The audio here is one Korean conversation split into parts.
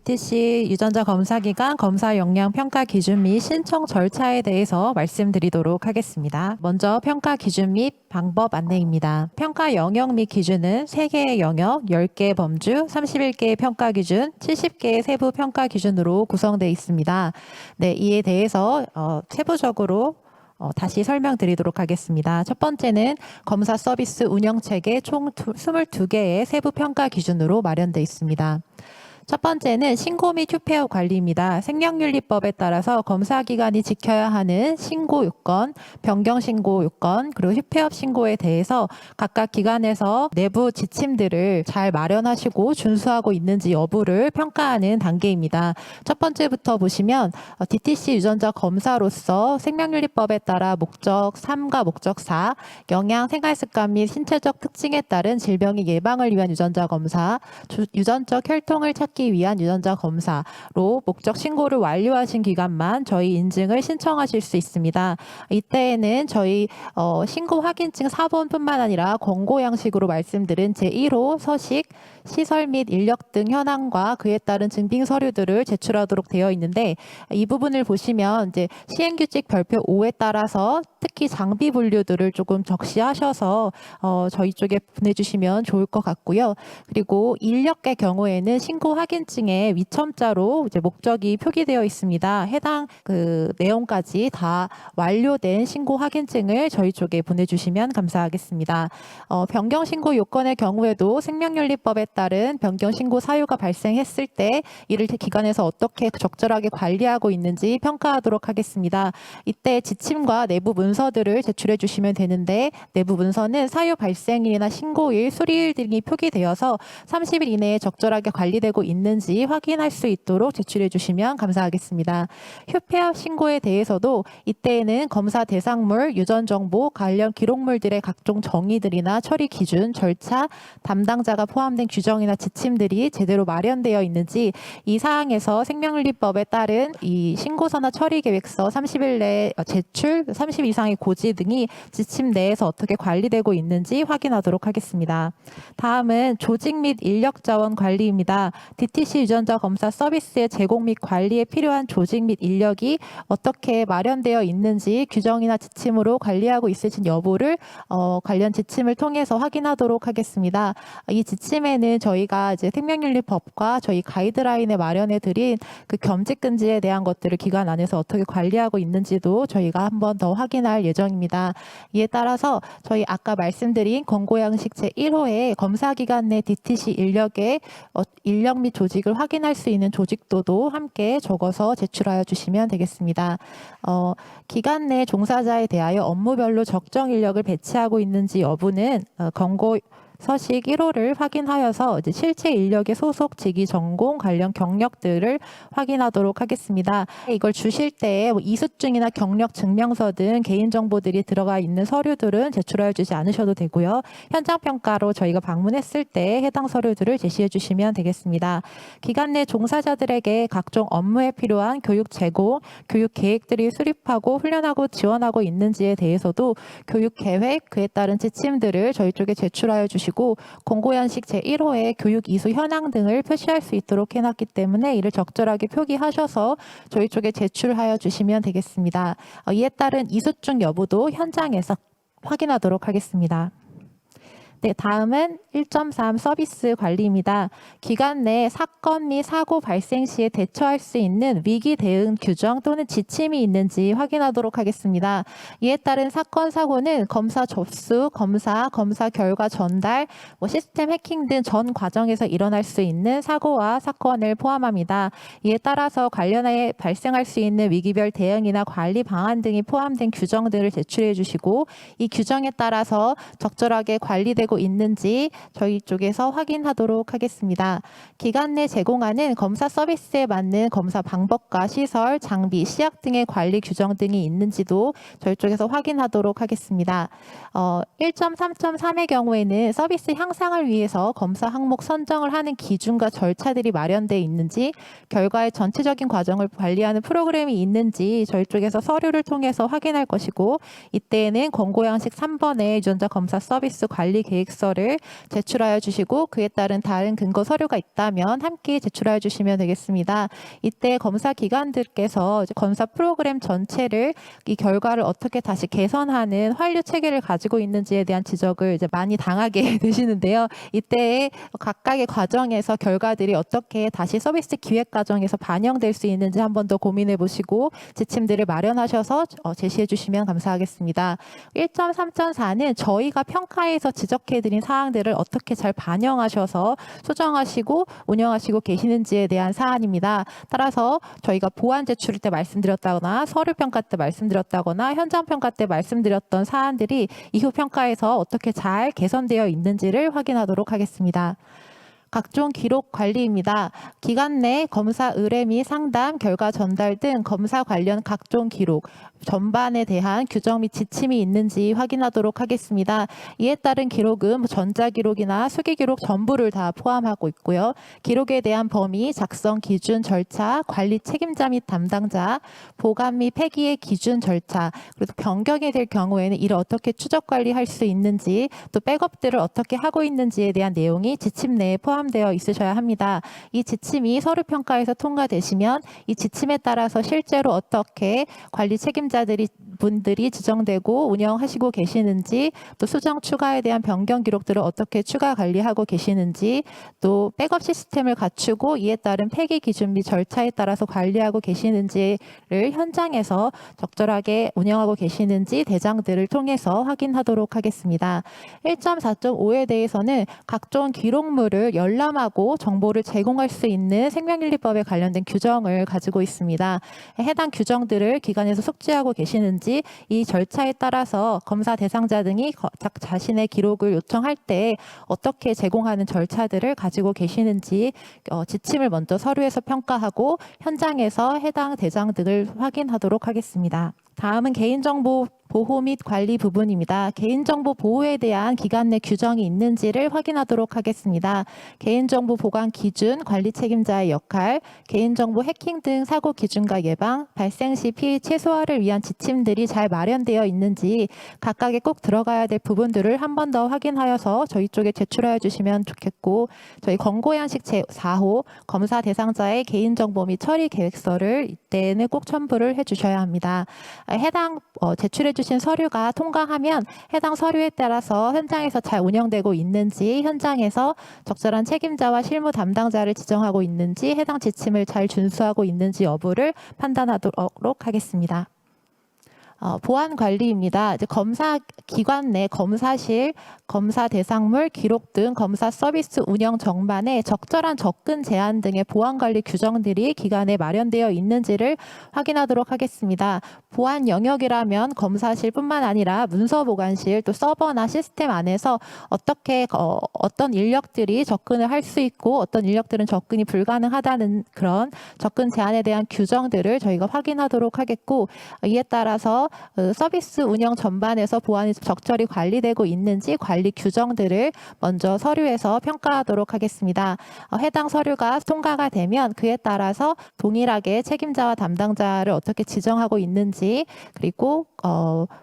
DTC 유전자 검사 기간 검사 역량 평가 기준 및 신청 절차에 대해서 말씀드리도록 하겠습니다. 먼저 평가 기준 및 방법 안내입니다. 평가 영역 및 기준은 3개의 영역, 10개의 범주, 31개의 평가 기준, 70개의 세부 평가 기준으로 구성되어 있습니다. 네, 이에 대해서 세부적으로 다시 설명드리도록 하겠습니다. 첫 번째는 검사 서비스 운영체계 총 22개의 세부 평가 기준으로 마련되어 있습니다. 첫 번째는 신고 및 휴폐업 관리입니다. 생명윤리법에 따라서 검사기관이 지켜야 하는 신고 요건, 변경 신고 요건, 그리고 휴폐업 신고에 대해서 각각 기관에서 내부 지침들을 잘 마련하시고 준수하고 있는지 여부를 평가하는 단계입니다. 첫 번째부터 보시면 DTC 유전자 검사로서 생명윤리법에 따라 목적 3과 목적 4, 영양, 생활습관 및 신체적 특징에 따른 질병의 예방을 위한 유전자 검사, 유전적 혈통을 찾기 위한 유전자 검사로 목적 신고를 완료하신 기간만 저희 인증을 신청하실 수 있습니다. 이때에는 저희 신고 확인증 4번뿐만 아니라 권고 양식으로 말씀드린 제1호 서식, 시설 및 인력 등 현황과 그에 따른 증빙 서류들을 제출하도록 되어 있는데, 이 부분을 보시면 이제 시행규칙 별표 5에 따라서 특히 장비 분류들을 조금 적시하셔서 저희 쪽에 보내주시면 좋을 것 같고요. 그리고 인력의 경우에는 신고 확인증에 위첨자로 이제 목적이 표기되어 있습니다. 해당 그 내용까지 다 완료된 신고 확인증을 저희 쪽에 보내주시면 감사하겠습니다. 변경 신고 요건의 경우에도 생명윤리법에 따른 변경 신고 사유가 발생했을 때 이를 기관에서 어떻게 적절하게 관리하고 있는지 평가하도록 하겠습니다. 이때 지침과 내부 문서들을 제출해 주시면 되는데, 내부 문서는 사유 발생일이나 신고일, 수리일 등이 표기되어서 30일 이내에 적절하게 관리되고 있는지 확인할 수 있도록 제출해 주시면 감사하겠습니다. 휴폐업 신고에 대해서도 이때에는 검사 대상물, 유전 정보, 관련 기록물들의 각종 정의들이나 처리 기준, 절차, 담당자가 포함된 규정이나 지침들이 제대로 마련되어 있는지, 이 사항에서 생명윤리법에 따른 이 신고서나 처리 계획서 30일 내에 제출, 30 이상의 고지 등이 지침 내에서 어떻게 관리되고 있는지 확인하도록 하겠습니다. 다음은 조직 및 인력 자원 관리입니다. DTC 유전자 검사 서비스의 제공 및 관리에 필요한 조직 및 인력이 어떻게 마련되어 있는지 규정이나 지침으로 관리하고 있을지 여부를 관련 지침을 통해서 확인하도록 하겠습니다. 이 지침에는 저희가 이제 생명윤리법과 저희 가이드라인에 마련해 드린 그 겸직근지에 대한 것들을 기관 안에서 어떻게 관리하고 있는지도 저희가 한 번 더 확인할 예정입니다. 이에 따라서 저희 아까 말씀드린 권고 양식 제1호에 검사기관 내 DTC 인력의 인력 및 조직을 확인할 수 있는 조직도도 함께 적어서 제출하여 주시면 되겠습니다. 기관 내 종사자에 대하여 업무별로 적정 인력을 배치하고 있는지 여부는 권고 서식 1호를 확인하여서 이제 실제 인력의 소속, 직위, 전공, 관련 경력들을 확인하도록 하겠습니다. 이걸 주실 때 이수증이나 경력 증명서 등 개인정보들이 들어가 있는 서류들은 제출하여 주지 않으셔도 되고요. 현장평가로 저희가 방문했을 때 해당 서류들을 제시해 주시면 되겠습니다. 기관 내 종사자들에게 각종 업무에 필요한 교육 제공, 교육 계획들이 수립하고 훈련하고 지원하고 있는지에 대해서도 교육 계획, 그에 따른 지침들을 저희 쪽에 제출하여 주시고, 권고연식 제1호에 교육 이수 현황 등을 표시할 수 있도록 해놨기 때문에 이를 적절하게 표기하셔서 저희 쪽에 제출하여 주시면 되겠습니다. 이에 따른 이수증 여부도 현장에서 확인하도록 하겠습니다. 네, 다음은 1.3 서비스 관리입니다. 기관 내 사건 및 사고 발생 시에 대처할 수 있는 위기 대응 규정 또는 지침이 있는지 확인하도록 하겠습니다. 이에 따른 사건, 사고는 검사 접수, 검사 결과 전달, 시스템 해킹 등 전 과정에서 일어날 수 있는 사고와 사건을 포함합니다. 이에 따라서 관련해 발생할 수 있는 위기별 대응이나 관리 방안 등이 포함된 규정들을 제출해 주시고, 이 규정에 따라서 적절하게 관리되고 있는지 저희 쪽에서 확인하도록 하겠습니다. 기관 내 제공하는 검사 서비스에 맞는 검사 방법과 시설, 장비, 시약 등의 관리 규정 등이 있는지도 저희 쪽에서 확인하도록 하겠습니다. 1.3.3의 경우에는 서비스 향상을 위해서 검사 항목 선정을 하는 기준과 절차들이 마련되어 있는지, 결과의 전체적인 과정을 관리하는 프로그램이 있는지 저희 쪽에서 서류를 통해서 확인할 것이고, 이때에는 권고 양식 3번의 유전자 검사 서비스 관리 계획 계획서를 제출하여 주시고 그에 따른 다른 근거 서류가 있다면 함께 제출하여 주시면 되겠습니다. 이때 검사 기관들께서 이제 검사 프로그램 전체를 이 결과를 어떻게 다시 개선하는 환류 체계를 가지고 있는지에 대한 지적을 이제 많이 당하게 되시는데요. 이때 각각의 과정에서 결과들이 어떻게 다시 서비스 기획 과정에서 반영될 수 있는지 한 번 더 고민해 보시고 지침들을 마련하셔서 제시해 주시면 감사하겠습니다. 1.3.4는 저희가 평가에서 지적해드린 사항들을 어떻게 잘 반영하셔서 수정하시고 운영하시고 계시는지에 대한 사안입니다. 따라서 저희가 보완 제출일 때 말씀드렸다거나 서류 평가 때 말씀드렸다거나 현장 평가 때 말씀드렸던 사안들이 이후 평가에서 어떻게 잘 개선되어 있는지를 확인하도록 하겠습니다. 각종 기록 관리입니다. 기간 내 검사 의뢰 및 상담, 결과 전달 등 검사 관련 각종 기록, 전반에 대한 규정 및 지침이 있는지 확인하도록 하겠습니다. 이에 따른 기록은 전자기록이나 수기기록 전부를 다 포함하고 있고요. 기록에 대한 범위, 작성 기준, 절차, 관리 책임자 및 담당자, 보관 및 폐기의 기준, 절차, 그리고 변경이 될 경우에는 이를 어떻게 추적 관리할 수 있는지, 또 백업들을 어떻게 하고 있는지에 대한 내용이 지침 내에 포함되어 있으셔야 합니다. 이 지침이 서류 평가에서 통과되시면 이 지침에 따라서 실제로 어떻게 관리 분들이 지정되고 운영하시고 계시는지, 또 수정 추가에 대한 변경 기록들을 어떻게 추가 관리하고 계시는지, 또 백업 시스템을 갖추고 이에 따른 폐기 기준 및 절차에 따라서 관리하고 계시는지를 현장에서 적절하게 운영하고 계시는지 대장들을 통해서 확인하도록 하겠습니다. 1.4.5에 대해서는 각종 기록물을 열람하고 정보를 제공할 수 있는 생명윤리법에 관련된 규정을 가지고 있습니다. 해당 규정들을 기관에서 숙지하고 계시는지, 이 절차에 따라서 검사 대상자 등이 자신의 기록을 요청할 때 어떻게 제공하는 절차들을 가지고 계시는지 지침을 먼저 서류에서 평가하고 현장에서 해당 대장 등을 확인하도록 하겠습니다. 다음은 개인정보 보호 및 관리 부분입니다. 개인정보 보호에 대한 기관 내 규정이 있는지를 확인하도록 하겠습니다. 개인정보 보관 기준, 관리 책임자의 역할, 개인정보 해킹 등 사고 기준과 예방, 발생 시 피해 최소화를 위한 지침들이 잘 마련되어 있는지 각각에 꼭 들어가야 될 부분들을 한 번 더 확인하여서 저희 쪽에 제출하여 주시면 좋겠고, 저희 권고양식 제4호 검사 대상자의 개인정보 및 처리 계획서를 이때는 꼭 첨부를 해주셔야 합니다. 해당 제출해 주신 서류가 통과하면 해당 서류에 따라서 현장에서 잘 운영되고 있는지, 현장에서 적절한 책임자와 실무 담당자를 지정하고 있는지, 해당 지침을 잘 준수하고 있는지 여부를 판단하도록 하겠습니다. 보안 관리입니다. 이제 검사 기관 내 검사실, 검사 대상물, 기록 등 검사 서비스 운영 정반에 적절한 접근 제한 등의 보안 관리 규정들이 기관에 마련되어 있는지를 확인하도록 하겠습니다. 보안 영역이라면 검사실뿐만 아니라 문서 보관실, 또 서버나 시스템 안에서 어떻게 어떤 인력들이 접근을 할 수 있고 어떤 인력들은 접근이 불가능하다는 그런 접근 제한에 대한 규정들을 저희가 확인하도록 하겠고, 이에 따라서 서비스 운영 전반에서 보안이 적절히 관리되고 있는지 관리 규정들을 먼저 서류에서 평가하도록 하겠습니다. 해당 서류가 통과가 되면 그에 따라서 동일하게 책임자와 담당자를 어떻게 지정하고 있는지, 그리고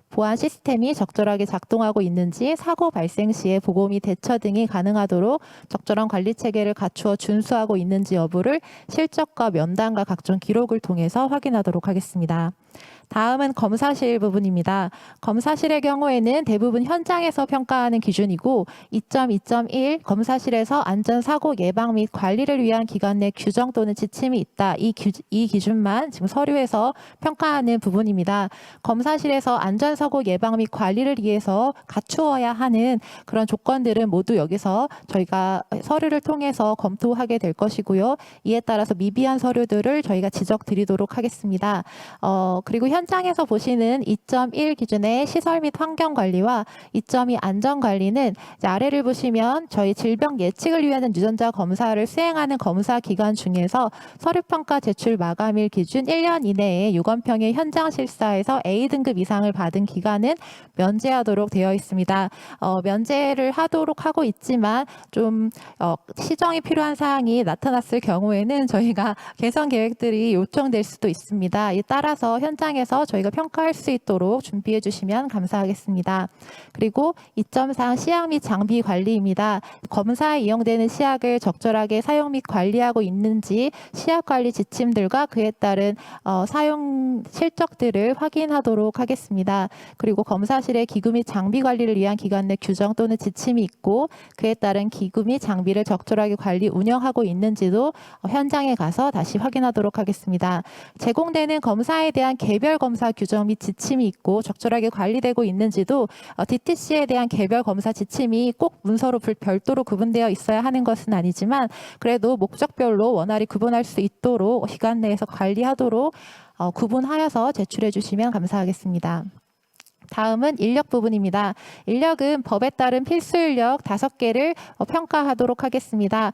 보안 시스템이 적절하게 작동하고 있는지, 사고 발생 시에 보고 및 대처 등이 가능하도록 적절한 관리 체계를 갖추어 준수하고 있는지 여부를 실적과 면담과 각종 기록을 통해서 확인하도록 하겠습니다. 다음은 검사실 부분입니다. 검사실의 경우에는 대부분 현장에서 평가하는 기준이고 2.2.1 검사실에서 안전사고 예방 및 관리를 위한 기관 내 규정 또는 지침이 있다. 이 기준만 지금 서류에서 평가하는 부분입니다. 검사실에서 안전사고 예방 및 관리를 위해서 갖추어야 하는 그런 조건들은 모두 여기서 저희가 서류를 통해서 검토하게 될 것이고요. 이에 따라서 미비한 서류들을 저희가 지적드리도록 하겠습니다. 그리고 현장에서 보시는 2.1 기준의 시설 및 환경 관리와 2.2 안전 관리는 아래를 보시면 저희 질병 예측을 위한 유전자 검사를 수행하는 검사 기관 중에서 서류평가 제출 마감일 기준 1년 이내에 유건평의 현장 실사에서 A등급 이상을 받은 기관은 면제하도록 되어 있습니다. 면제를 하고 있지만 좀 시정이 필요한 사항이 나타났을 경우에는 저희가 개선 계획들이 요청될 수도 있습니다. 따라서 현장에서 현장에서 저희가 평가할 수 있도록 준비해 주시면 감사하겠습니다. 그리고 2.4 시약 및 장비 관리입니다. 검사에 이용되는 시약을 적절하게 사용 및 관리하고 있는지 시약 관리 지침들과 그에 따른 사용 실적들을 확인하도록 하겠습니다. 그리고 검사실의 기구 및 장비 관리를 위한 기관 내 규정 또는 지침이 있고 그에 따른 기구 및 장비를 적절하게 관리 운영하고 있는지도 현장에 가서 다시 확인하도록 하겠습니다. 제공되는 검사에 대한 개별 검사 규정 및 지침이 있고 적절하게 관리되고 있는지도 DTC에 대한 개별 검사 지침이 꼭 문서로 별도로 구분되어 있어야 하는 것은 아니지만 그래도 목적별로 원활히 구분할 수 있도록 기관 내에서 관리하도록 구분하여서 제출해 주시면 감사하겠습니다. 다음은 인력 부분입니다. 인력은 법에 따른 필수 인력 5개를 평가하도록 하겠습니다.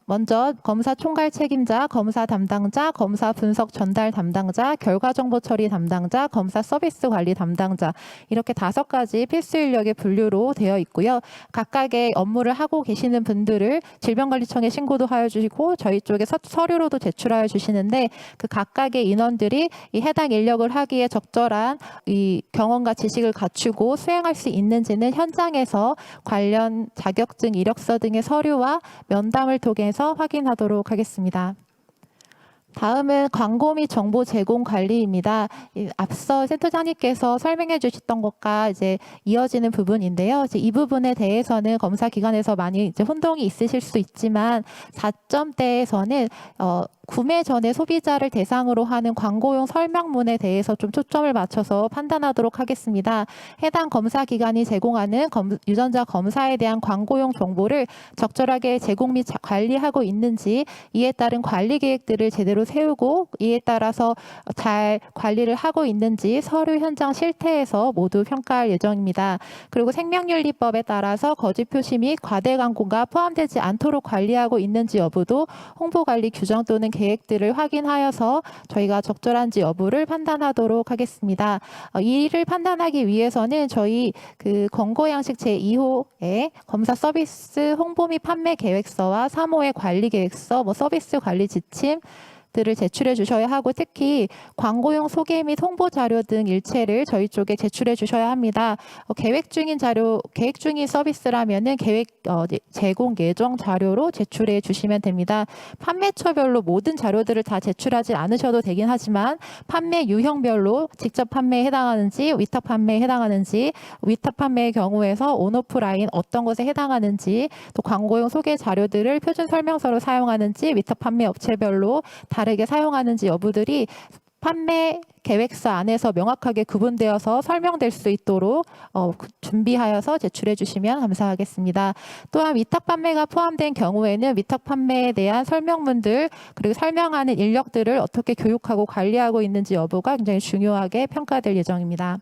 먼저 검사 총괄 책임자, 검사 담당자, 검사 분석 전달 담당자, 결과 정보 처리 담당자, 검사 서비스 관리 담당자 이렇게 5가지 필수 인력의 분류로 되어 있고요. 각각의 업무를 하고 계시는 분들을 질병관리청에 신고도 하여 주시고 저희 쪽에 서류로도 제출하여 주시는데 그 각각의 인원들이 이 해당 인력을 하기에 적절한 이 경험과 지식을 갖추고 수행할 수 있는지는 현장에서 관련 자격증, 이력서 등의 서류와 면담을 통해서 확인하도록 하겠습니다. 다음은 광고 및 정보 제공 관리입니다. 앞서 센터장님께서 설명해 주셨던 것과 이제 이어지는 부분인데요. 이제 이 부분에 대해서는 검사 기관에서 많이 이제 혼동이 있으실 수 있지만 4점대에서는 구매 전에 소비자를 대상으로 하는 광고용 설명문에 대해서 좀 초점을 맞춰서 판단하도록 하겠습니다. 해당 검사 기관이 제공하는 유전자 검사에 대한 광고용 정보를 적절하게 제공 및 관리하고 있는지 이에 따른 관리 계획들을 제대로 세우고 이에 따라서 잘 관리를 하고 있는지 서류 현장 실태에서 모두 평가할 예정입니다. 그리고 생명윤리법에 따라서 거짓 표시 및 과대 광고가 포함되지 않도록 관리하고 있는지 여부도 홍보관리 규정 또는 계획들을 확인하여서 저희가 적절한지 여부를 판단하도록 하겠습니다. 이를 판단하기 위해서는 저희 그 권고 양식 제2호의 검사 서비스 홍보 및 판매 계획서와 3호의 관리 계획서, 서비스 관리 지침 들을 제출해 주셔야 하고 특히 광고용 소개 및 홍보 자료 등 일체를 저희 쪽에 제출해 주셔야 합니다. 계획 중인 서비스라면은 계획 제공 예정 자료로 제출해 주시면 됩니다. 판매처별로 모든 자료들을 다 제출하지 않으셔도 되긴 하지만 판매 유형별로 직접 판매에 해당하는지 위탁 판매에 해당하는지 위탁 판매의 경우에서 온오프라인 어떤 것에 해당하는지 또 광고용 소개 자료들을 표준 설명서로 사용하는지 위탁 판매 업체별로 다르게 사용하는지 여부들이 판매 계획서 안에서 명확하게 구분되어서 설명될 수 있도록 준비하여서 제출해 주시면 감사하겠습니다. 또한 위탁 판매가 포함된 경우에는 위탁 판매에 대한 설명문들 그리고 설명하는 인력들을 어떻게 교육하고 관리하고 있는지 여부가 굉장히 중요하게 평가될 예정입니다.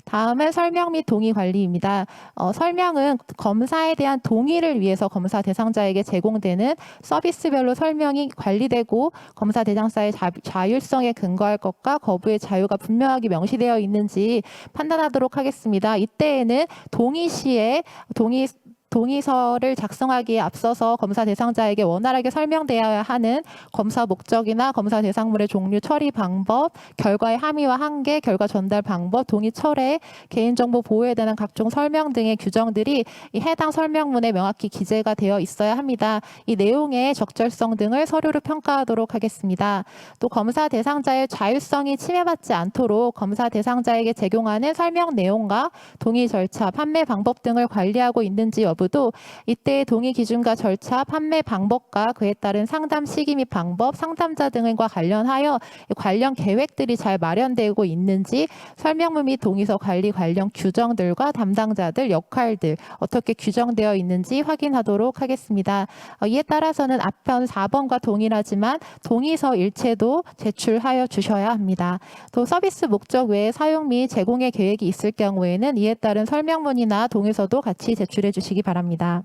다음은 설명 및 동의 관리입니다. 설명은 검사에 대한 동의를 위해서 검사 대상자에게 제공되는 서비스별로 설명이 관리되고 검사 대상자의 자율성에 근거할 것과 거부의 자유가 분명하게 명시되어 있는지 판단하도록 하겠습니다. 이때에는 동의 시에 동의서를 작성하기에 앞서서 검사 대상자에게 원활하게 설명되어야 하는 검사 목적이나 검사 대상물의 종류, 처리 방법, 결과의 함의와 한계, 결과 전달 방법, 동의 철회, 개인정보 보호에 대한 각종 설명 등의 규정들이 이 해당 설명문에 명확히 기재가 되어 있어야 합니다. 이 내용의 적절성 등을 서류로 평가하도록 하겠습니다. 또 검사 대상자의 자율성이 침해받지 않도록 검사 대상자에게 제공하는 설명 내용과 동의 절차, 판매 방법 등을 관리하고 있는지 여부도 이때의 동의 기준과 절차, 판매 방법과 그에 따른 상담 시기 및 방법, 상담자 등과 관련하여 관련 계획들이 잘 마련되고 있는지 설명문 및 동의서 관리 관련 규정들과 담당자들, 역할들 어떻게 규정되어 있는지 확인하도록 하겠습니다. 이에 따라서는 앞편 4번과 동일하지만 동의서 일체도 제출하여 주셔야 합니다. 또 서비스 목적 외에 사용 및 제공의 계획이 있을 경우에는 이에 따른 설명문이나 동의서도 같이 제출해 주시기 바랍니다.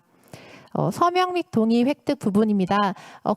서명 및 동의 획득 부분입니다.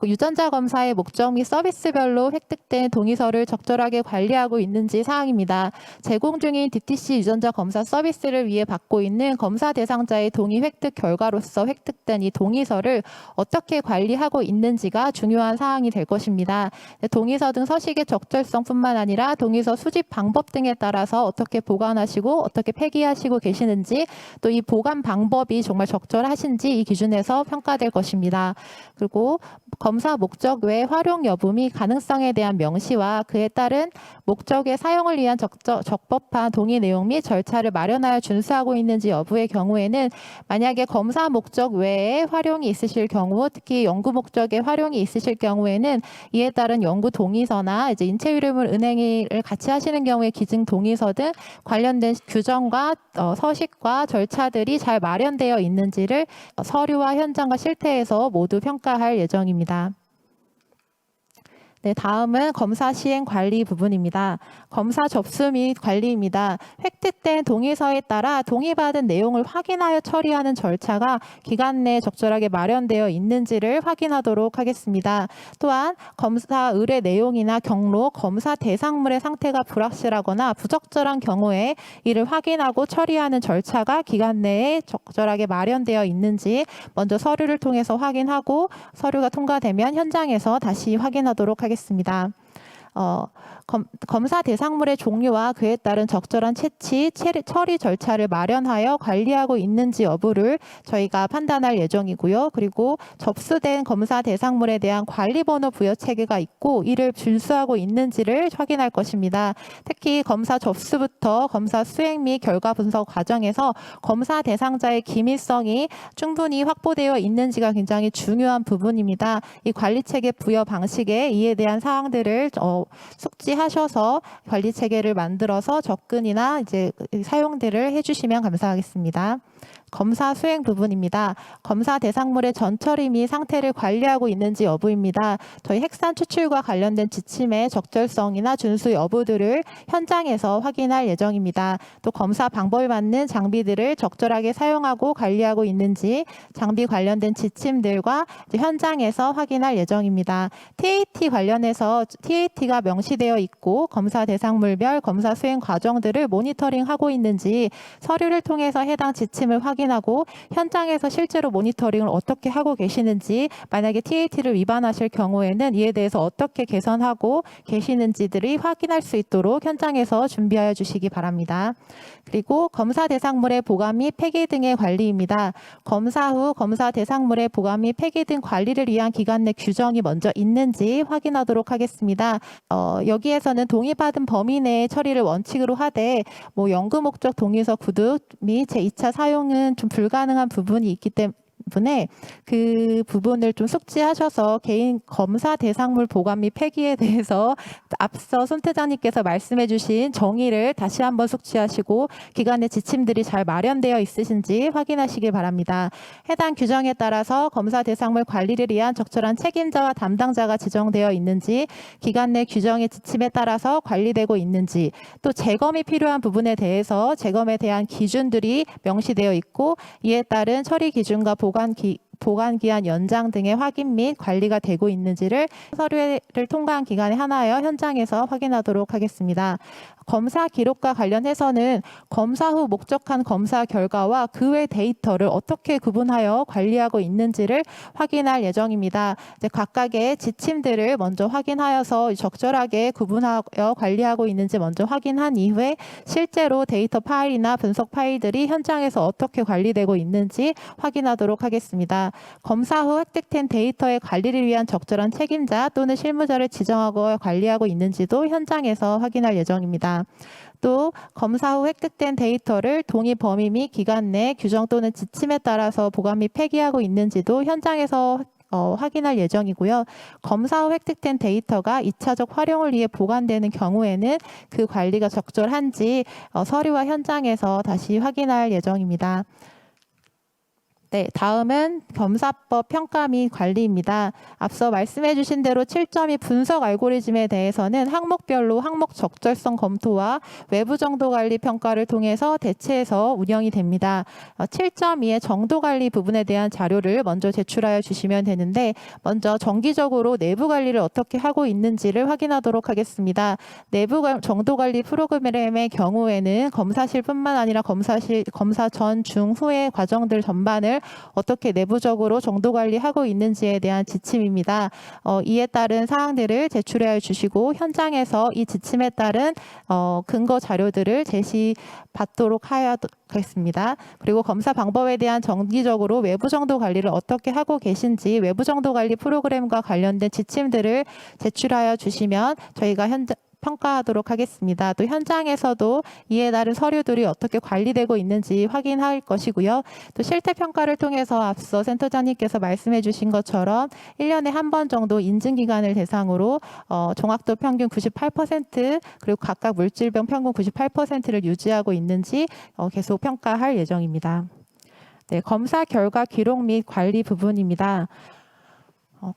그 유전자 검사의 목적 및 서비스별로 획득된 동의서를 적절하게 관리하고 있는지 사항입니다. 제공 중인 DTC 유전자 검사 서비스를 위해 받고 있는 검사 대상자의 동의 획득 결과로서 획득된 이 동의서를 어떻게 관리하고 있는지가 중요한 사항이 될 것입니다. 동의서 등 서식의 적절성뿐만 아니라 동의서 수집 방법 등에 따라서 어떻게 보관하시고 어떻게 폐기하시고 계시는지, 또 이 보관 방법이 정말 적절하신지 이 기준에서 평가될 것입니다. 그리고 검사 목적 외 활용 여부 및 가능성에 대한 명시와 그에 따른 목적의 사용을 위한 적법한 동의 내용 및 절차를 마련하여 준수하고 있는지 여부의 경우에는, 만약에 검사 목적 외에 활용이 있으실 경우, 특히 연구 목적의 활용이 있으실 경우에는 이에 따른 연구 동의서나 이제 인체 유래물 은행을 같이 하시는 경우에 기증 동의서 등 관련된 규정과 서식과 절차들이 잘 마련되어 있는지를 서류와 현장과 실태에서 모두 평가할 예정입니다. 네, 다음은 검사 시행 관리 부분입니다. 검사 접수 및 관리입니다. 획득된 동의서에 따라 동의받은 내용을 확인하여 처리하는 절차가 기간 내에 적절하게 마련되어 있는지를 확인하도록 하겠습니다. 또한 검사 의뢰 내용이나 경로, 검사 대상물의 상태가 불확실하거나 부적절한 경우에 이를 확인하고 처리하는 절차가 기간 내에 적절하게 마련되어 있는지 먼저 서류를 통해서 확인하고, 서류가 통과되면 현장에서 다시 확인하도록 하겠습니다. 검사 대상물의 종류와 그에 따른 적절한 채취, 처리 절차를 마련하여 관리하고 있는지 여부를 저희가 판단할 예정이고요. 그리고 접수된 검사 대상물에 대한 관리번호 부여 체계가 있고 이를 준수하고 있는지를 확인할 것입니다. 특히 검사 접수부터 검사 수행 및 결과 분석 과정에서 검사 대상자의 기밀성이 충분히 확보되어 있는지가 굉장히 중요한 부분입니다. 이 관리 체계 부여 방식에 이에 대한 사항들을 숙지하셔서 관리 체계를 만들어서 접근이나 이제 사용들을 해주시면 감사하겠습니다. 검사 수행 부분입니다. 검사 대상물의 전처리 및 상태를 관리하고 있는지 여부입니다. 저희 핵산 추출과 관련된 지침의 적절성이나 준수 여부들을 현장에서 확인할 예정입니다. 또 검사 방법에 맞는 장비들을 적절하게 사용하고 관리하고 있는지 장비 관련된 지침들과 현장에서 확인할 예정입니다. TAT 관련해서 TAT가 명시되어 있고 검사 대상물별 검사 수행 과정들을 모니터링하고 있는지 서류를 통해서 해당 지침을 확인하고 현장에서 실제로 모니터링을 어떻게 하고 계시는지, 만약에 TAT를 위반하실 경우에는 이에 대해서 어떻게 개선하고 계시는지들이 확인할 수 있도록 현장에서 준비하여 주시기 바랍니다. 그리고 검사 대상물의 보관 및 폐기 등의 관리입니다. 검사 후 검사 대상물의 보관 및 폐기 등 관리를 위한 기간 내 규정이 먼저 있는지 확인하도록 하겠습니다. 여기에서는 동의받은 범위 내의 처리를 원칙으로 하되 연구 목적 동의서 구독 및 제2차 사용은 좀 불가능한 부분이 있기 때문에 그 부분을 좀 숙지하셔서 개인 검사 대상물 보관 및 폐기에 대해서 앞서 손 태장님께서 말씀해 주신 정의를 다시 한번 숙지하시고 기관의 지침들이 잘 마련되어 있으신지 확인하시길 바랍니다. 해당 규정에 따라서 검사 대상물 관리를 위한 적절한 책임자와 담당자가 지정되어 있는지, 기관 내 규정의 지침에 따라서 관리되고 있는지, 또 재검이 필요한 부분에 대해서 재검에 대한 기준들이 명시되어 있고 이에 따른 처리 기준과 보관 기한 연장 등의 확인 및 관리가 되고 있는지를 서류를 통과한 기간에 하나여 현장에서 확인하도록 하겠습니다. 검사 기록과 관련해서는 검사 후 목적한 검사 결과와 그 외 데이터를 어떻게 구분하여 관리하고 있는지를 확인할 예정입니다. 이제 각각의 지침들을 먼저 확인하여서 적절하게 구분하여 관리하고 있는지 먼저 확인한 이후에 실제로 데이터 파일이나 분석 파일들이 현장에서 어떻게 관리되고 있는지 확인하도록 하겠습니다. 검사 후 획득된 데이터의 관리를 위한 적절한 책임자 또는 실무자를 지정하고 관리하고 있는지도 현장에서 확인할 예정입니다. 또 검사 후 획득된 데이터를 동의 범위 및 기간 내 규정 또는 지침에 따라서 보관 및 폐기하고 있는지도 현장에서 확인할 예정이고요. 검사 후 획득된 데이터가 2차적 활용을 위해 보관되는 경우에는 그 관리가 적절한지 서류와 현장에서 다시 확인할 예정입니다. 네, 다음은 검사법 평가 및 관리입니다. 앞서 말씀해 주신 대로 7.2 분석 알고리즘에 대해서는 항목별로 항목 적절성 검토와 외부 정도 관리 평가를 통해서 대체해서 운영이 됩니다. 7.2의 정도 관리 부분에 대한 자료를 먼저 제출하여 주시면 되는데 먼저 정기적으로 내부 관리를 어떻게 하고 있는지를 확인하도록 하겠습니다. 내부 정도 관리 프로그램의 경우에는 검사실뿐만 아니라 검사 전, 중, 후의 과정들 전반을 어떻게 내부적으로 정도 관리하고 있는지에 대한 지침입니다. 이에 따른 사항들을 제출해 주시고 현장에서 이 지침에 따른 근거 자료들을 제시받도록 하겠습니다. 그리고 검사 방법에 대한 정기적으로 외부 정도 관리를 어떻게 하고 계신지 외부 정도 관리 프로그램과 관련된 지침들을 제출하여 주시면 저희가 평가하도록 하겠습니다. 또 현장에서도 이에 따른 서류들이 어떻게 관리되고 있는지 확인할 것이고요. 또 실태평가를 통해서 앞서 센터장님께서 말씀해 주신 것처럼 1년에 한 번 정도 인증기관을 대상으로 종합도 평균 98% 그리고 각각 물질병 평균 98%를 유지하고 있는지 계속 평가할 예정입니다. 네, 검사 결과 기록 및 관리 부분입니다.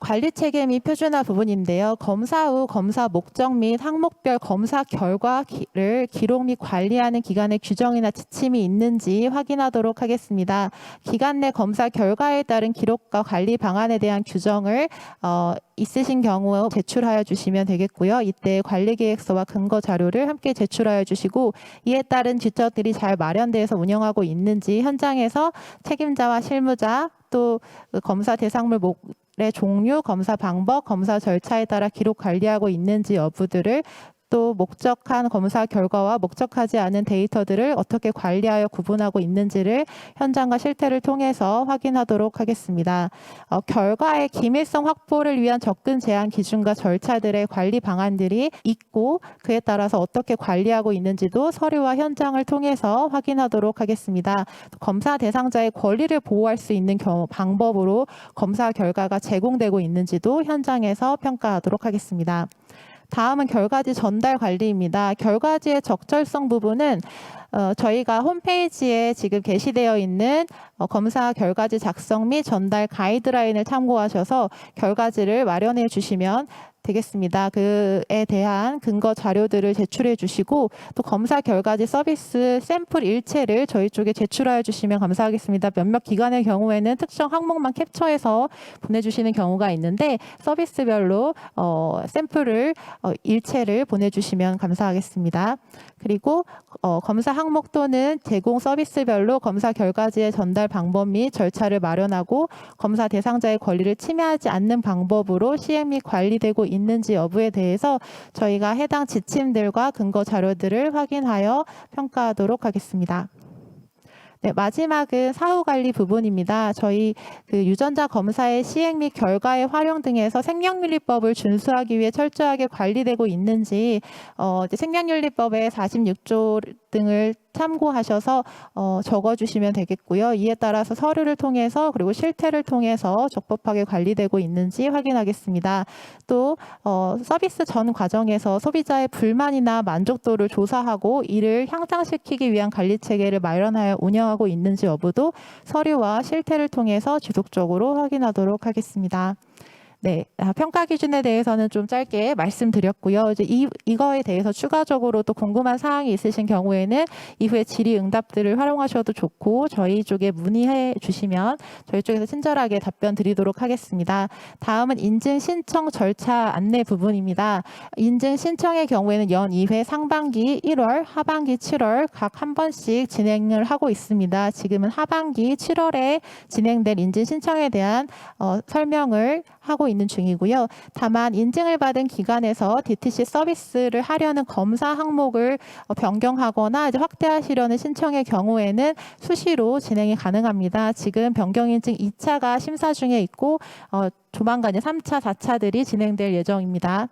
관리 체계 및 표준화 부분인데요. 검사 후 검사 목적 및 항목별 검사 결과를 기록 및 관리하는 기관의 규정이나 지침이 있는지 확인하도록 하겠습니다. 기관 내 검사 결과에 따른 기록과 관리 방안에 대한 규정을 있으신 경우 제출하여 주시면 되겠고요. 이때 관리계획서와 근거 자료를 함께 제출하여 주시고 이에 따른 지적들이 잘 마련돼서 운영하고 있는지 현장에서 책임자와 실무자 또 검사 대상물 의 종류, 검사 방법, 검사 절차에 따라 기록 관리하고 있는지 여부들을 또 목적한 검사 결과와 목적하지 않은 데이터들을 어떻게 관리하여 구분하고 있는지를 현장과 실태를 통해서 확인하도록 하겠습니다. 결과의 기밀성 확보를 위한 접근 제한 기준과 절차들의 관리 방안들이 있고 그에 따라서 어떻게 관리하고 있는지도 서류와 현장을 통해서 확인하도록 하겠습니다. 검사 대상자의 권리를 보호할 수 있는 방법으로 검사 결과가 제공되고 있는지도 현장에서 평가하도록 하겠습니다. 다음은 결과지 전달 관리입니다. 결과지의 적절성 부분은 저희가 홈페이지에 지금 게시되어 있는 검사 결과지 작성 및 전달 가이드라인을 참고하셔서 결과지를 마련해 주시면 되겠습니다. 그에 대한 근거 자료들을 제출해 주시고 또 검사 결과지 서비스 샘플 일체를 저희 쪽에 제출하여 주시면 감사하겠습니다. 몇몇 기관의 경우에는 특정 항목만 캡처해서 보내주시는 경우가 있는데 서비스별로 샘플을 일체를 보내주시면 감사하겠습니다. 그리고 검사 항목 또는 제공 서비스별로 검사 결과지의 전달 방법 및 절차를 마련하고 검사 대상자의 권리를 침해하지 않는 방법으로 시행 및 관리되고 있는지 여부에 대해서 저희가 해당 지침들과 근거 자료들을 확인하여 평가하도록 하겠습니다. 네, 마지막은 사후관리 부분입니다. 저희 유전자 검사의 시행 및 결과의 활용 등에서 생명윤리법을 준수하기 위해 철저하게 관리되고 있는지 생명윤리법의 46조 등을 참고하셔서 적어주시면 되겠고요. 이에 따라서 서류를 통해서 그리고 실태를 통해서 적법하게 관리되고 있는지 확인하겠습니다. 또 서비스 전 과정에서 소비자의 불만이나 만족도를 조사하고 이를 향상시키기 위한 관리 체계를 마련하여 운영하고 있는지 여부도 서류와 실태를 통해서 지속적으로 확인하도록 하겠습니다. 네, 평가 기준에 대해서는 좀 짧게 말씀드렸고요. 이제 이거에 대해서 추가적으로 또 궁금한 사항이 있으신 경우에는 이후에 질의응답들을 활용하셔도 좋고 저희 쪽에 문의해 주시면 저희 쪽에서 친절하게 답변 드리도록 하겠습니다. 다음은 인증 신청 절차 안내 부분입니다. 인증 신청의 경우에는 연 2회 상반기 1월, 하반기 7월 각 한 번씩 진행을 하고 있습니다. 지금은 하반기 7월에 진행된 인증 신청에 대한 설명을 하고 있는 중이고요. 다만 인증을 받은 기관에서 DTC 서비스를 하려는 검사 항목을 변경하거나 이제 확대하시려는 신청의 경우에는 수시로 진행이 가능합니다. 지금 변경 인증 2차가 심사 중에 있고 조만간 3차, 4차들이 진행될 예정입니다.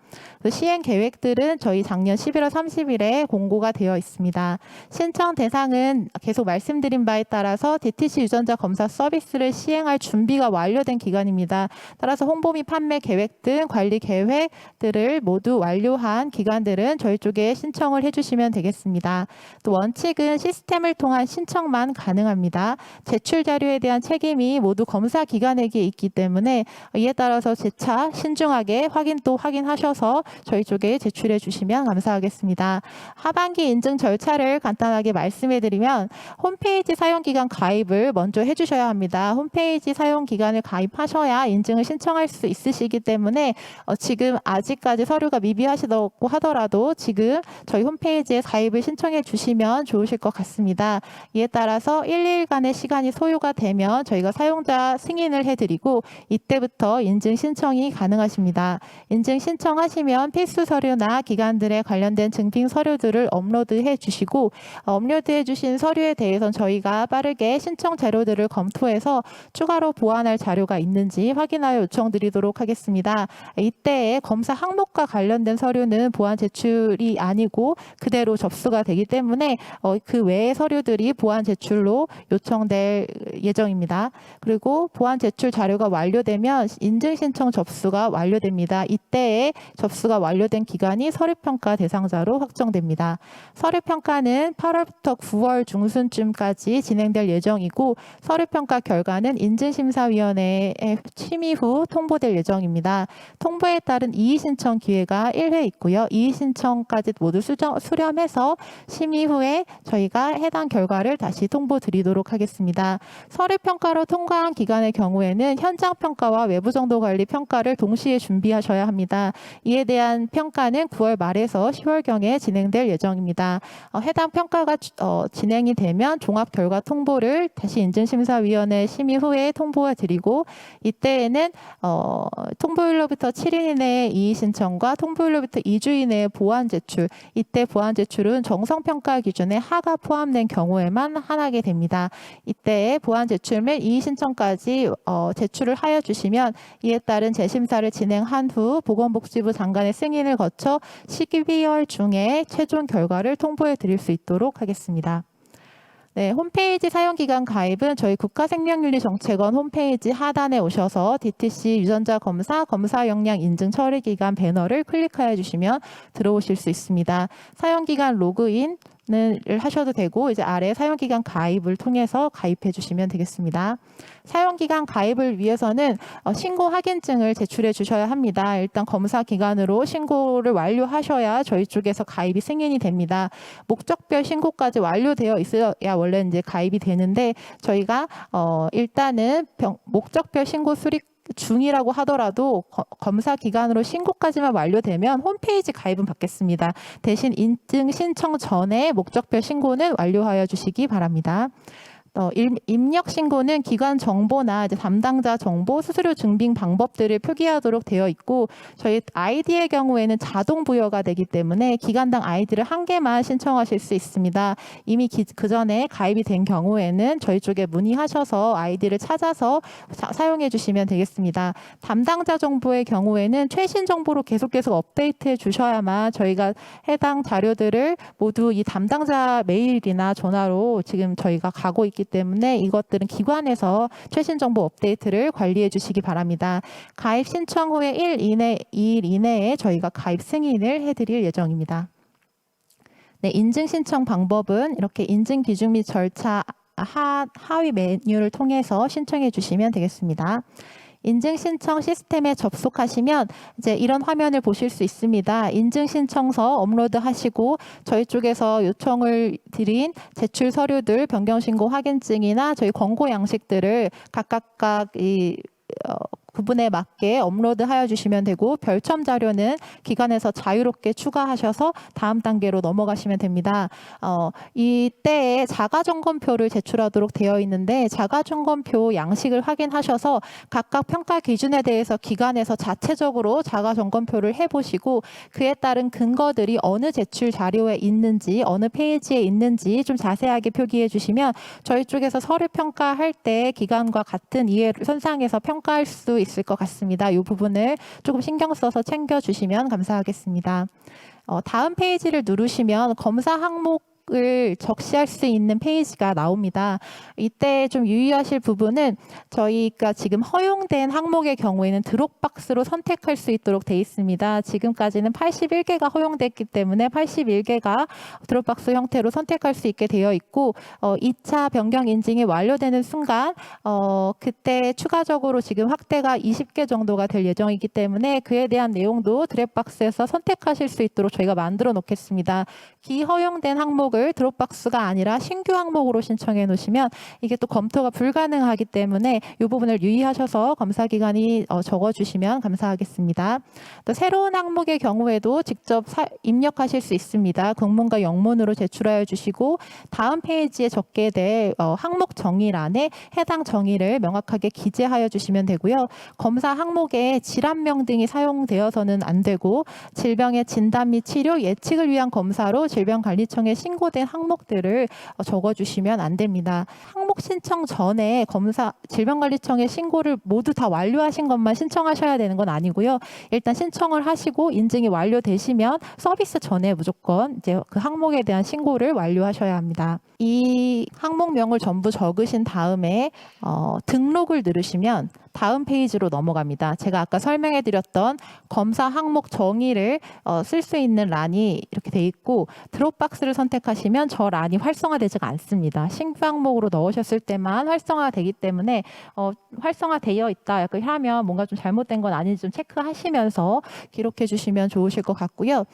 시행 계획들은 저희 작년 11월 30일에 공고가 되어 있습니다. 신청 대상은 계속 말씀드린 바에 따라서 DTC 유전자 검사 서비스를 시행할 준비가 완료된 기관입니다. 따라서 홍보 및 판매 계획 등 관리 계획들을 모두 완료한 기관들은 저희 쪽에 신청을 해주시면 되겠습니다. 또 원칙은 시스템을 통한 신청만 가능합니다. 제출 자료에 대한 책임이 모두 검사 기관에게 있기 때문에 이에 따라서 재차 신중하게 확인하셔서 저희 쪽에 제출해 주시면 감사하겠습니다. 하반기 인증 절차를 간단하게 말씀해 드리면 홈페이지 사용기간 가입을 먼저 해주셔야 합니다. 홈페이지 사용기간을 가입하셔야 인증을 신청할 수 있으시기 때문에 지금 아직까지 서류가 미비하시다고 하더라도 지금 저희 홈페이지에 가입을 신청해 주시면 좋으실 것 같습니다. 이에 따라서 1일간의 시간이 소요가 되면 저희가 사용자 승인을 해드리고 이때부터 인증 신청이 가능하십니다. 인증 신청하시면 필수 서류나 기관들에 관련된 증빙 서류들을 업로드해 주시고 업로드해 주신 서류에 대해서는 저희가 빠르게 신청 자료들을 검토해서 추가로 보완할 자료가 있는지 확인하여 요청드리도록 하겠습니다. 이때에 검사 항목과 관련된 서류는 보완 제출이 아니고 그대로 접수가 되기 때문에 그 외의 서류들이 보완 제출로 요청될 예정입니다. 그리고 보완 제출 자료가 완료되면 인증 신청 접수가 완료됩니다. 이때에 접수가 완료된 기간이 서류평가 대상자로 확정됩니다. 서류평가는 8월부터 9월 중순쯤까지 진행될 예정이고 서류평가 결과는 인증심사위원회에 심의 후 통보될 예정입니다. 통보에 따른 이의 신청 기회가 1회 있고요. 이의 신청까지 모두 수렴해서 심의 후에 저희가 해당 결과를 다시 통보드리도록 하겠습니다. 서류평가로 통과한 기관의 경우에는 현장평가와 외부정도관리 평가를 동시에 준비하셔야 합니다. 이에 대한 평가는 9월 말에서 10월경에 진행될 예정입니다. 해당 평가가 진행이 되면 종합 결과 통보를 다시 인증심사위원회 심의 후에 통보해 드리고 이때에는 통보일로부터 7일 이내의 이의 신청과 통보일로부터 2주 이내의 보완 제출, 이때 보완 제출은 정성평가 기준에 하가 포함된 경우에만 하게 됩니다. 이때 보완 제출 및 이의 신청까지 제출을 하여 주시면 이에 따른 재심사를 진행한 후 보건복지부 장관의 승인을 거쳐 12월 중에 최종 결과를 통보해 드릴 수 있도록 하겠습니다. 네, 홈페이지 사용기간 가입은 저희 국가생명윤리정책원 홈페이지 하단에 오셔서 DTC 유전자 검사, 검사 역량 인증 처리 기간 배너를 클릭하여 주시면 들어오실 수 있습니다. 사용기간 로그인 을 하셔도 되고 이제 아래 사용기간 가입을 통해서 가입해 주시면 되겠습니다. 사용기간 가입을 위해서는 신고 확인증을 제출해 주셔야 합니다. 일단 검사 기간으로 신고를 완료하셔야 저희 쪽에서 가입이 승인이 됩니다. 목적별 신고까지 완료되어 있어야 원래 이제 가입이 되는데 저희가 일단은 목적별 신고 수립 중이라고 하더라도 검사 기간으로 신고까지만 완료되면 홈페이지 가입은 받겠습니다. 대신 인증 신청 전에 목적별 신고는 완료하여 주시기 바랍니다. 입력 신고는 기관 정보나 이제 담당자 정보, 수수료 증빙 방법들을 표기하도록 되어 있고 저희 아이디의 경우에는 자동 부여가 되기 때문에 기관당 아이디를 한 개만 신청하실 수 있습니다. 이미 그 전에 가입이 된 경우에는 저희 쪽에 문의하셔서 아이디를 찾아서 사용해 주시면 되겠습니다. 담당자 정보의 경우에는 최신 정보로 계속 업데이트해 주셔야만 저희가 해당 자료들을 모두 이 담당자 메일이나 전화로 지금 저희가 가고 있기 때문에 이것들은 기관에서 최신 정보 업데이트를 관리해 주시기 바랍니다. 가입 신청 후에 2일 이내에 저희가 가입 승인을 해드릴 예정입니다. 네, 인증 신청 방법은 이렇게 인증 기준 및 절차 하위 메뉴를 통해서 신청해 주시면 되겠습니다. 인증 신청 시스템에 접속하시면 이제 이런 화면을 보실 수 있습니다. 인증 신청서 업로드 하시고 저희 쪽에서 요청을 드린 제출 서류들, 변경 신고 확인증이나 저희 권고 양식들을 각각 구분에 맞게 업로드하여 주시면 되고 별첨 자료는 기관에서 자유롭게 추가하셔서 다음 단계로 넘어가시면 됩니다. 이때에 자가점검표를 제출하도록 되어 있는데 자가점검표 양식을 확인하셔서 각각 평가 기준에 대해서 기관에서 자체적으로 자가점검표를 해보시고 그에 따른 근거들이 어느 제출 자료에 있는지 어느 페이지에 있는지 좀 자세하게 표기해 주시면 저희 쪽에서 서류 평가할 때 기관과 같은 이해 선상에서 평가할 수 있을 것 같습니다. 이 부분을 조금 신경 써서 챙겨주시면 감사하겠습니다. 다음 페이지를 누르시면 검사 항목을 적시할 수 있는 페이지가 나옵니다. 이때 좀 유의하실 부분은 저희가 지금 허용된 항목의 경우에는 드롭박스로 선택할 수 있도록 되어 있습니다. 지금까지는 81개가 허용됐기 때문에 81개가 드롭박스 형태로 선택할 수 있게 되어 있고 2차 변경 인증이 완료되는 순간 그때 추가적으로 지금 확대가 20개 정도가 될 예정이기 때문에 그에 대한 내용도 드롭박스에서 선택하실 수 있도록 저희가 만들어 놓겠습니다. 기허용된 항목을 드롭박스가 아니라 신규 항목으로 신청해 놓으시면 이게 또 검토가 불가능하기 때문에 이 부분을 유의하셔서 검사 기간이 적어주시면 감사하겠습니다. 또 새로운 항목의 경우에도 직접 입력하실 수 있습니다. 국문과 영문으로 제출하여 주시고 다음 페이지에 적게 될 항목 정의란에 해당 정의를 명확하게 기재하여 주시면 되고요. 검사 항목에 질환명 등이 사용되어서는 안 되고 질병의 진단 및 치료 예측을 위한 검사로 질병관리청에 신고된 항목들을 적어주시면 안 됩니다. 항목 신청 전에 질병관리청에 신고를 모두 다 완료하신 것만 신청하셔야 되는 건 아니고요. 일단 신청을 하시고 인증이 완료되시면 서비스 전에 무조건 이제 그 항목에 대한 신고를 완료하셔야 합니다. 이 항목명을 전부 적으신 다음에 등록을 누르시면 다음 페이지로 넘어갑니다. 제가 아까 설명해 드렸던 검사 항목 정의를 쓸 수 있는 란이 이렇게 돼 있고 드롭박스를 선택하시면 저 란이 활성화되지가 않습니다. 신규 항목으로 넣으셨을 때만 활성화되기 때문에 활성화되어 있다 약간 하면 뭔가 좀 잘못된 건 아닌지 좀 체크하시면서 기록해 주시면 좋으실 것 같고요.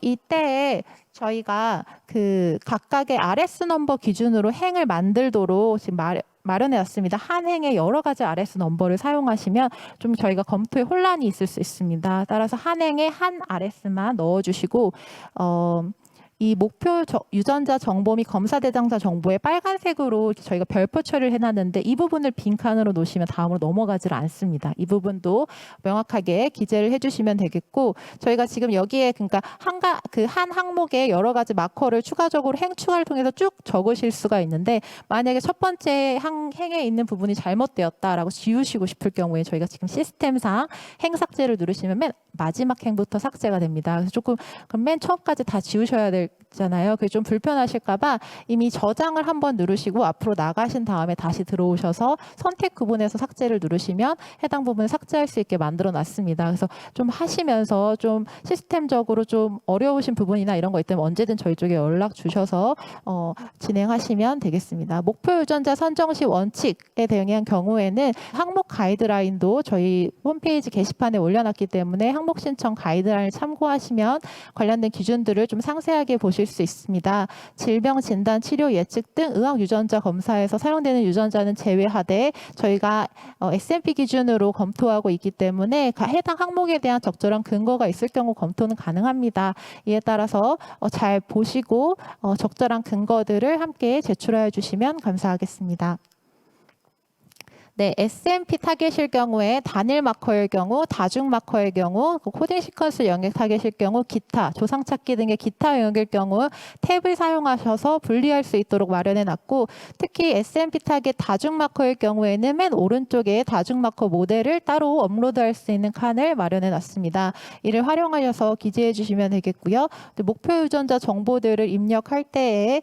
이때 저희가 그 각각의 RS 넘버 기준으로 행을 만들도록 지금 마련해 왔습니다. 한 행에 여러 가지 RS 넘버를 사용하시면 좀 저희가 검토에 혼란이 있을 수 있습니다. 따라서 한 행에 한 RS만 넣어주시고 이 목표 유전자 정보 및 검사 대상자 정보에 빨간색으로 저희가 별표 처리를 해놨는데 이 부분을 빈칸으로 놓으시면 다음으로 넘어가지를 않습니다. 이 부분도 명확하게 기재를 해주시면 되겠고 저희가 지금 여기에 그러니까 한 항목에 여러 가지 마커를 추가적으로 행 추가를 통해서 쭉 적으실 수가 있는데 만약에 첫 번째 행에 있는 부분이 잘못되었다라고 지우시고 싶을 경우에 저희가 지금 시스템상 행 삭제를 누르시면 맨 마지막 행부터 삭제가 됩니다. 그래서 조금 그럼 맨 처음까지 다 지우셔야 되잖아요. 그게 좀 불편하실까봐 이미 저장을 한번 누르시고 앞으로 나가신 다음에 다시 들어오셔서 선택 구분에서 삭제를 누르시면 해당 부분을 삭제할 수 있게 만들어 놨습니다. 그래서 좀 하시면서 좀 시스템적으로 좀 어려우신 부분이나 이런 거 있다면 언제든 저희 쪽에 연락 주셔서 진행하시면 되겠습니다. 목표 유전자 선정 시 원칙에 대한 경우에는 항목 가이드라인도 저희 홈페이지 게시판에 올려놨기 때문에 항목 신청 가이드라인을 참고하시면 관련된 기준들을 좀 상세하게 보실 수 있습니다. 질병 진단, 치료 예측 등 의학 유전자 검사에서 사용되는 유전자는 제외하되 저희가 S&P 기준으로 검토하고 있기 때문에 해당 항목에 대한 적절한 근거가 있을 경우 검토는 가능합니다. 이에 따라서 잘 보시고 적절한 근거들을 함께 제출해 주시면 감사하겠습니다. 네, S&P 타겟일 경우에 단일 마커일 경우, 다중 마커일 경우, 코딩 시퀀스 영역 타겟일 경우, 기타, 조상 찾기 등의 기타 영역일 경우 탭을 사용하셔서 분리할 수 있도록 마련해 놨고 특히 S&P 타겟 다중 마커일 경우에는 맨 오른쪽에 다중 마커 모델을 따로 업로드할 수 있는 칸을 마련해 놨습니다. 이를 활용하셔서 기재해 주시면 되겠고요. 목표 유전자 정보들을 입력할 때에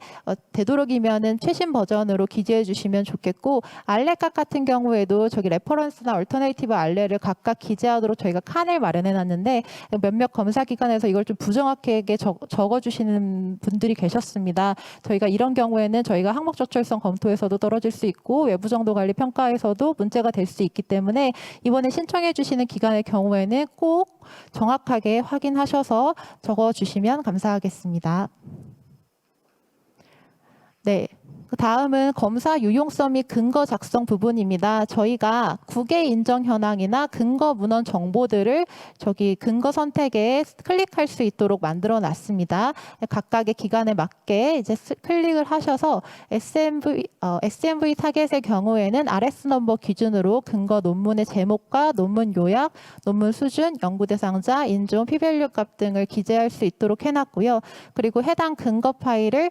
되도록이면은 최신 버전으로 기재해 주시면 좋겠고 알레각 같은 경우에도 저기 레퍼런스나 얼터네이티브 알레를 각각 기재하도록 저희가 칸을 마련해 놨는데 몇몇 검사 기관에서 이걸 좀 부정확하게 적어 주시는 분들이 계셨습니다. 저희가 이런 경우에는 저희가 항목 적절성 검토에서도 떨어질 수 있고 외부 정도 관리 평가에서도 문제가 될 수 있기 때문에 이번에 신청해 주시는 기관의 경우에는 꼭 정확하게 확인하셔서 적어 주시면 감사하겠습니다. 네. 그 다음은 검사 유용성 및 근거 작성 부분입니다. 저희가 국외 인정 현황이나 근거 문헌 정보들을 저기 근거 선택에 클릭할 수 있도록 만들어 놨습니다. 각각의 기관에 맞게 이제 클릭을 하셔서 SMV 타겟의 경우에는 RS 넘버 기준으로 근거 논문의 제목과 논문 요약, 논문 수준, 연구 대상자, 인종, p-밸류 값 등을 기재할 수 있도록 해놨고요. 그리고 해당 근거 파일을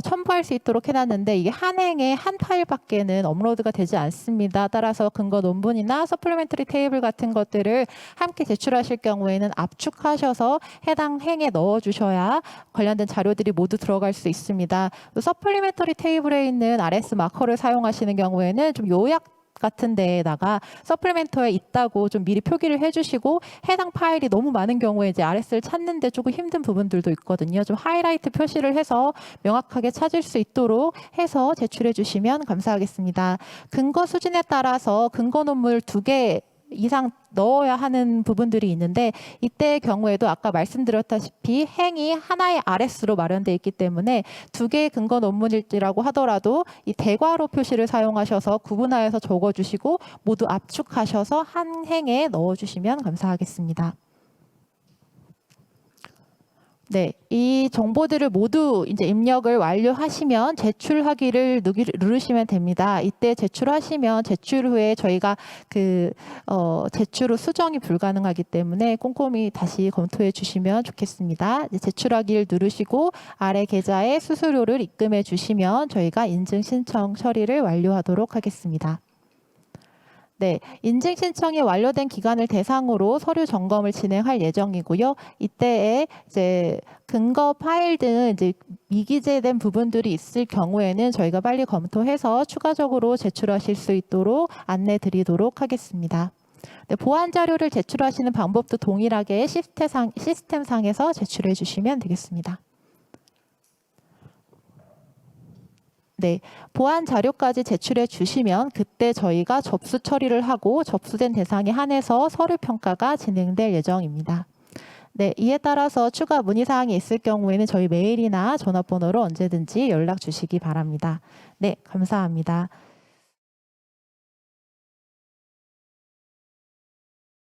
첨부할 수 있도록 해놨는데 이게 한 행에 한 파일밖에는 업로드가 되지 않습니다. 따라서 근거 논문이나 서플리멘터리 테이블 같은 것들을 함께 제출하실 경우에는 압축하셔서 해당 행에 넣어주셔야 관련된 자료들이 모두 들어갈 수 있습니다. 서플리멘터리 테이블에 있는 RS 마커를 사용하시는 경우에는 좀 요약 같은 데에다가 서플리멘터에 있다고 좀 미리 표기를 해주시고 해당 파일이 너무 많은 경우에 이제 RS를 찾는데 조금 힘든 부분들도 있거든요. 좀 하이라이트 표시를 해서 명확하게 찾을 수 있도록 해서 제출해 주시면 감사하겠습니다. 근거 수준에 따라서 근거 논문 2개 이상 넣어야 하는 부분들이 있는데 이때의 경우에도 아까 말씀드렸다시피 행이 하나의 RS로 마련되어 있기 때문에 2개의 근거 논문일지라고 하더라도 이 대괄호 표시를 사용하셔서 구분하여서 적어주시고 모두 압축하셔서 한 행에 넣어주시면 감사하겠습니다. 네, 이 정보들을 모두 이제 입력을 완료하시면 제출하기를 누르시면 됩니다. 이때 제출하시면 제출 후에 저희가 제출 후 수정이 불가능하기 때문에 꼼꼼히 다시 검토해 주시면 좋겠습니다. 이제 제출하기를 누르시고 아래 계좌에 수수료를 입금해 주시면 저희가 인증 신청 처리를 완료하도록 하겠습니다. 네, 인증 신청이 완료된 기간을 대상으로 서류 점검을 진행할 예정이고요. 이때에 이제 근거 파일 등 이제 미기재된 부분들이 있을 경우에는 저희가 빨리 검토해서 추가적으로 제출하실 수 있도록 안내 드리도록 하겠습니다. 네, 보완 자료를 제출하시는 방법도 동일하게 시스템상에서 제출해 주시면 되겠습니다. 네, 보완 자료까지 제출해 주시면 그때 저희가 접수 처리를 하고 접수된 대상에 한해서 서류 평가가 진행될 예정입니다. 네, 이에 따라서 추가 문의사항이 있을 경우에는 저희 메일이나 전화번호로 언제든지 연락 주시기 바랍니다. 네, 감사합니다.